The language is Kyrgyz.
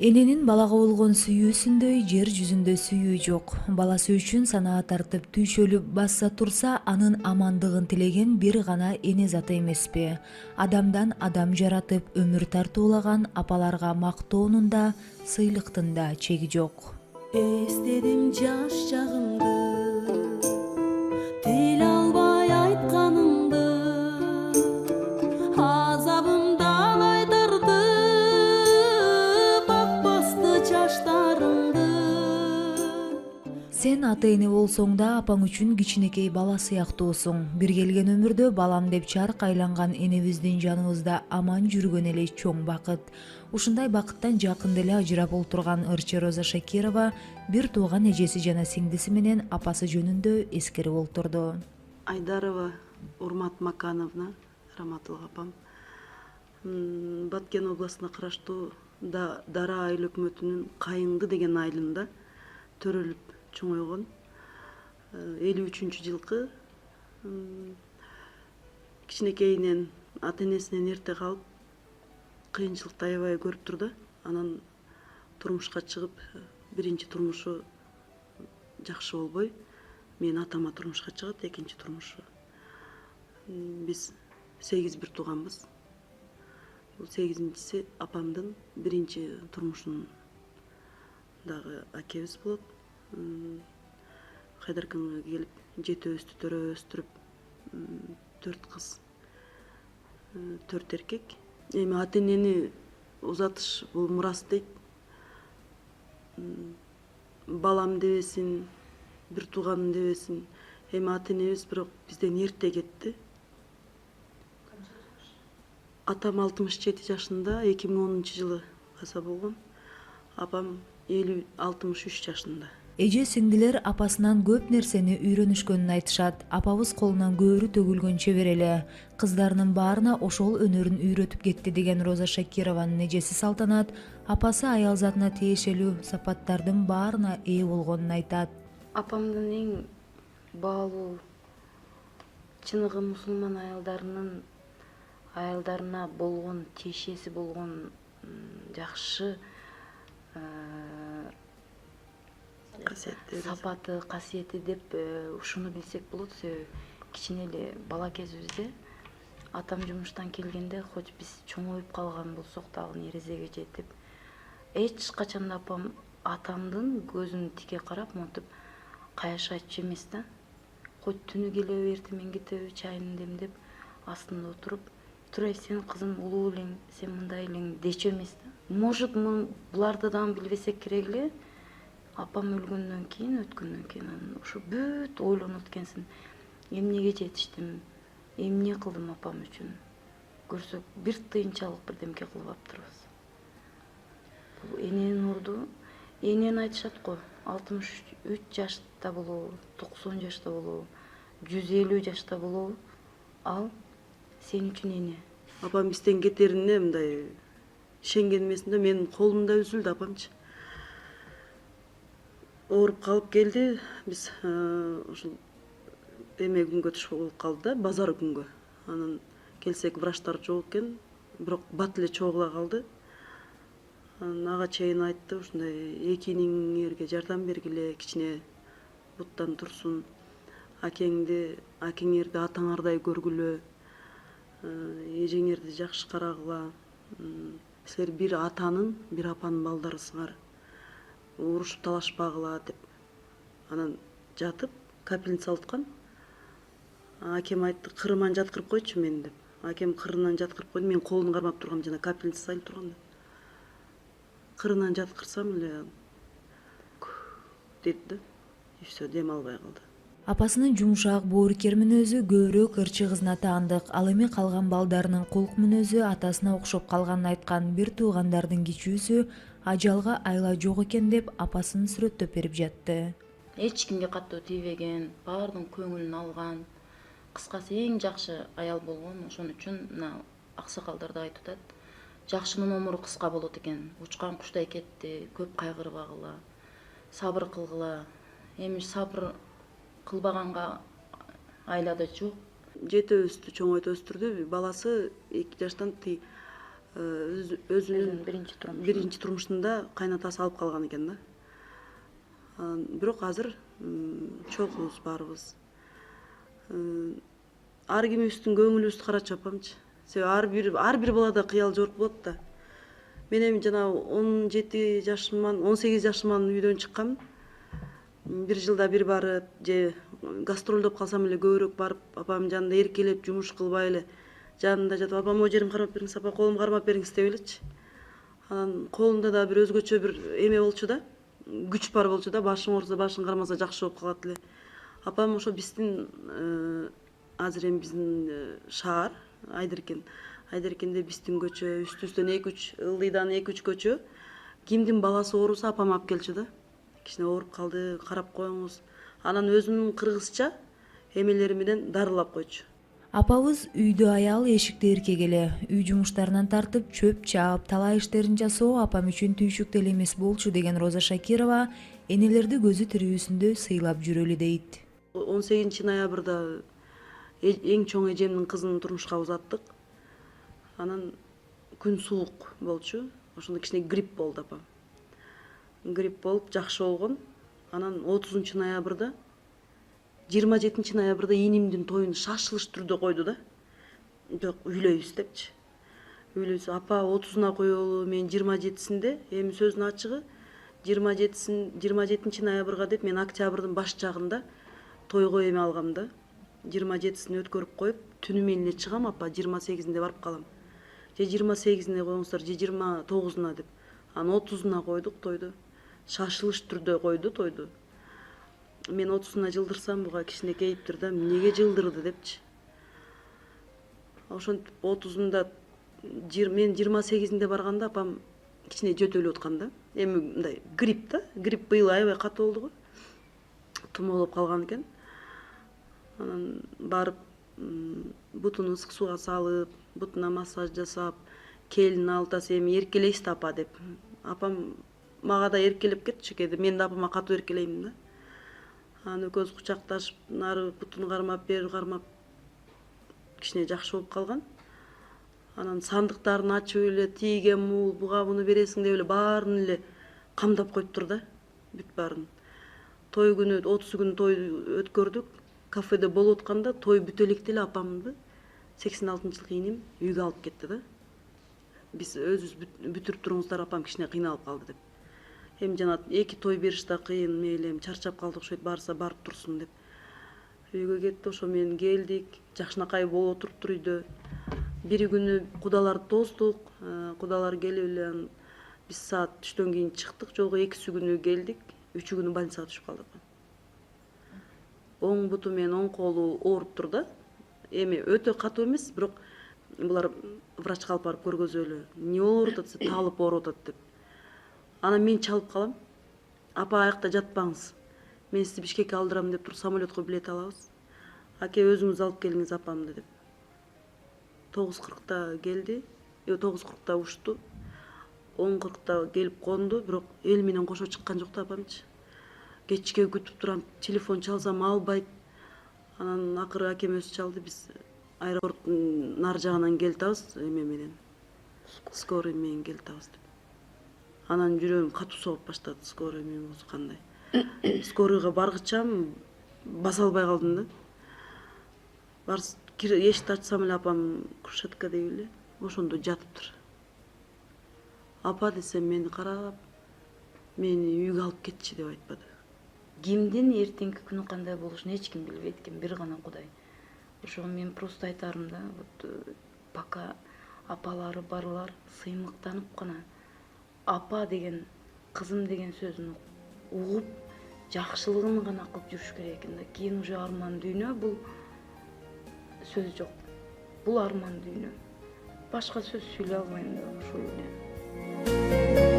Эненин балага болгон сүйүүсүндөй жер жүзүндө сүйүү жок. Баласы үчүн санаа тартып түйшөлүп басса турса, анын амандыгын тилеген бир гана эне заты эмеспи? Адамдан адам жаратып өмүр тартуулаган апаларга мактоонун да, сыйлыктын да чеги жок. Эстедим жаш чагымды, тил албай айтканымды, азабымдан айдырды бак басты жаштарымды. Сен ата эне болсоң да апаң үчүн кичинекей бала сыяктуусуң. Бир келген өмүрдө балам деп чарк айланган энебиздин жаныбызда аман жүргөн эле чоң бакыт. Ушундай бакыттан жакында эле ажырап олтурган ырчы Роза Шакирова бир тууган эжеси жана сиңдиси менен апасы жөнүндө эскерип олтурду. Айдарова Урмат Макановна, раматылык апам, Баткен областына караштуу Дара айыл өкмөтүнүн Кайыңды деген айылында төрөлүп чоңойгон. 53-жылкы кичинекейинен ата энесинен эрте калып, кыйынчылыкты аябай көрүп турду. Анан турмушка чыгып, биринчи турмушу жакшы болбой, менин атама турмушка чыгат, экинчи турмушу. Биз 8 бир тууганбыз. Бул 8-инчиси апамдын биринчи турмушунун дагы акебиз болот. Кайдарканга келип, жетөөбүздү төрө өстүрүп, 4 кыз, 4 эркек. Эми ата энени узатыш бул мурас дейт. Балам дебесин, бир тууганым дебесин. Эми ата энебиз бирок бизден эрте кетти. Атам 67 жашында, 2010-жылы каза болгон. Апам 63 жашында. Эже сиңдилер апасынан көп нерсени үйрөнүшкөнүн айтышат. Апабыз колунан көөрү төгүлгөн чебер эле. Кыздарынын баарына ошол өнөрүн үйрөтүп кетти деген Роза Шакированын эжеси Салтанат апасы аял затына тиешелүү сапаттардын баарына ээ болгонун айтат. Апамдын эң баалуу чыныгы мусулман аялдарына болгон тиешеси болгон жакшы сапаты, касиети деп ушуну билсек болот. Себеби кичине эле бала кезибизде атам жумуштан келгенде, хоч биз чоңоюп калган болсок дагы эрезеге жетип, эч качан апам атамдын көзүн тике карап монтип каяш айтчу эмес да. Хоч түнү келеби, эртемен кетеби, чайын демдеп астында отуруп, "Турай, сен кызым улуу элең, сен мындай элең" дечү эмес да. Может, буларды дагы билбесек керек эле. Апам өлгөндөн кийин, өткөндөн кийин анан ушу бүт ойлонот экенсиң. Эмнеге жетиштим, эмне кылдым апам үчүн? Көрсөк, бир тыйынчалык бирдемке кылып аптырбыз. Бул эненин орду, энени айтышат го, 63 жашта болобу, 90 жашта болобу, 150 жашта болобу, ал сен үчүн эне. Апам бизден кетерине мындай ишенген эмесмин да, менин колумда үзүлдү апамчы. Ооруп калып келди. Биз ушул эме күнгө туш болуп калды да, базар күнгө. Анан келсек, врачтар жок экен, бирок бат эле чогула калды. Анан ага чейин айтты, ушундай экиниңерге жардам бергиле, кичине буттан турсун. Акеңерди атаңардай көргүлө, эжеңерди жакшы карагыла. Силер бир атанын, бир апанын балдарысыңар. Урушуп талашпагыла деп. Анан жатып, капельница алыпкан. Акем айтты, кырыман жаткырып койчу мени деп. Акем кырынан жаткырып койду, мен колун кармап тургам, жана капельница салып турганда. Кырынан жаткырсам эле деди да, и все, дем албай калды. Апасынын жумшак, боорукер мүнөзү көбүрөөк ырчы кызына таандык. Ал эми калган балдарынын кулк мүнөзү атасына окшоп калганын айткан бир туугандардын кичүүсү ажалга айла жок экен деп апасын сүрөттөп берип жатты. Эч кимге каттуу тийбеген, баардын көңүлүн алган, кыскасы эң жакшы аял болгон. Ошон үчүн мына аксакалдар да айтып атат, жакшынын өмүрү кыска болот экен. Учкан куштай кетти, көп кайгырбагыла, сабыр кылгыла. Эми сабыр кылбаганга айлада жок. Жетөөбүздү чоңойто өстүрдү. Баласы 2 жаштан өзүнүн биринчи турмушунда кайнатасы алып калган экен да. Бирок азыр чогубуз баарыбыз. Ар кимибиздин көңүлүбүздү карачу апамчы. Себеби ар бир балада кыял жорк болот да. Мен эми жана 17 жашыман, 18 жашыман үйдөн чыккам. Бир жылда бир барып, же гастролдоп калсам эле көбүрөөк барып, апамдын жанында эркелеп, жумуш кылбай эле жанында жатып, апа могу жерим кармап бериңиз, апа колум кармап бериңиз деп элечи. Анан колунда да бир өзгөчө бир эме болчу да, күч бар болчу да, башың ооруса, башың кармаса жакшы болуп калат эле. Апам ошо биздин азыр эми биздин шаар Айдеркенде биздин көчө, үстүбүздөн 2-3, ылдыйдан 2-3 көчө. Кимдин баласы ооруса апам алып келчү да. Кичине ооруп калды, карап коюңуз. Анан өзүнүн кыргызча эмелери менен дарылап койчу. Апабыз үйдө аял, эшикте эркек эле. Үй жумуштарынан тартып, чөп чаап, талаа иштерин жасоо апам үчүн түйшүктүү эле эмес болчу деген Роза Шакирова энелерди көзү тирүүсүндө сыйлап жүрөлү дейт. 18 ноябрда эң чоң эжемдин кызын турмушка узаттык. Анан күн суук болчу. Ошондо кичине грипп болду апам. Грипп болуп жакшы болгон. Анан 30 ноябрда 27 ноябрда инимдин тоюн шашылыш түрдө койду да. Бирок үйлөйбүз депчи. Үйлөйбүз. Апа 30-уна коелу, мен 27-синде, эми сөздүн ачыгы 27 ноябрга деп мен октябрдын баш жагында тойго эме алгам да. 27-син өткөрүп коюп, түнү менен эле чыгам, апа 28-инде барып калам. Же 28-ине коюңуздар, же 29-уна деп. Анан 30-уна койдук тойду. Шашылыш түрдө койду тойду. Мен 30-уна жылдырсам, буга кичине кейиптир да, эмнеге жылдырды депчи. Ошентип 30-унда мен 28-инде барганда апам кичине жөтөлүп аткан да. Эми мындай грипп да. Грипп быйыл аябай катуу болду го. Тумоолоп калган экен. Анан барып бутун ысык сууга салып, бутуна массаж жасап, келин алтасы эми эркелейсиз да апа деп. Апам мага да эркелеп кетчү кээде, мен да апама катуу эркелейм да. Анан экөөбүз кучакташып, нары бутун кармап, бери кармап кичине жакшы болуп калган. Анан сандыктарын ачып эле, тиге мул, буга муну бересиң деп эле баарын эле камдап коюптур да, бүт баарын. Той күнү 30 күн той өткөрдүк. Кафеде болуп атканда той бүтө электе эле апамды 86-жылкы иним үйгө алып кетти да. Биз өзүбүз бүтүрүп туруңуздар, апам кичине кыйналып калды деп. Эми жана 2 той бериш да кыйын, мейли эми чарчап калдык, ошойт барса барып турсун деп. Үйгө кетти, ошо менен келдик, жакшынакай болуп отуруптур үйдө. Бир күнү кудаларды тоздук, кудалар келип эле биз саат 3-төн кийин чыктык жолго, 2 күнү келдик, 3 күнү больницага түшүп калдык. Оң буту менен оң колу ооруптур да. Эми өтө катуу эмес, бирок булар врачка алып барып көргөзөлү. Эмне ооруп атат, талып ооруп атат деп. Анан мен чалып калам. Апа аякта жатпаңыз. Мен сизди Бишкекке алдырам деп туруп самолетко билет алабыз. Аке өзүңүз алып келиңиз апамды деп. 9:40 келди. 9:40 уçtu. 10:40 келип конду, бирок эл менен кошо чыккан жок да апамчы. Кечке күтүп турам, телефон чалсам албайт. Анан акыры акем өзү чалды, биз аэропорттун нар жагынан келатабыз эме менен. Скорый менен келатабыз деп. Анан жүрөгүм катуу согуп баштады, скорый менен болсо кандай. Скорыйга баргычам баса албай калдым да. Эшикти ачсам эле апам кушетка деп эле ошондо жатыптыр. Апа десем мени карап, мени үйгө алып кетчи деп айтпады. Кимдин эртеңки күнү кандай болушун эч ким билбейт экен, бир гана Кудай. Ошого мен просто айтарым да, пока апалары барлар сыймыктанып гана апа деген, кызым деген сөзүн угуп, жакшылыгын гана кылып жүрүш керек экен да. Кийин уже арман дүйнө, бул сөз жок. Бул арман дүйнө. Башка сөз сүйлөй албайм да ошол эле.